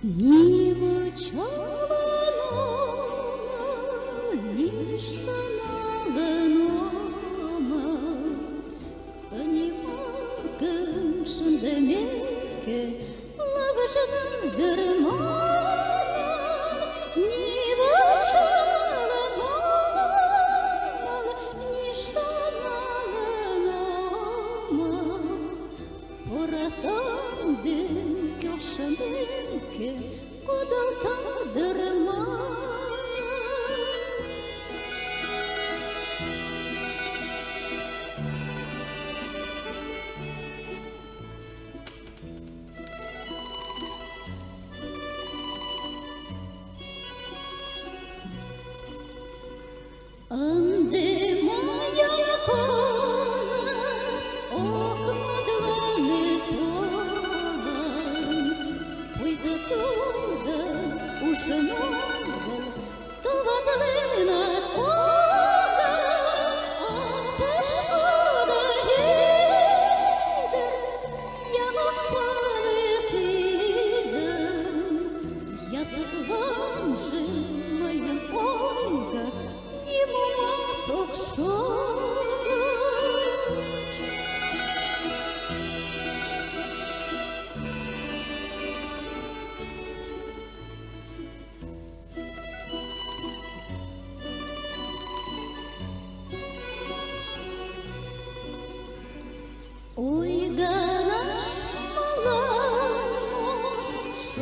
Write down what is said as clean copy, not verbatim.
Ніби човном, ніж налином, саніваким шендеміки, лавежен дерман, ніби човном, ніж налином, поратам дим köşemdeki kodaltadırma. Ande moja kola okmadlane tola, pojde tuda уже много, то ватлина тода, а пешкода їде, я полетіла, я тут вам же, моя Ольга, так що Ольга наш мала, що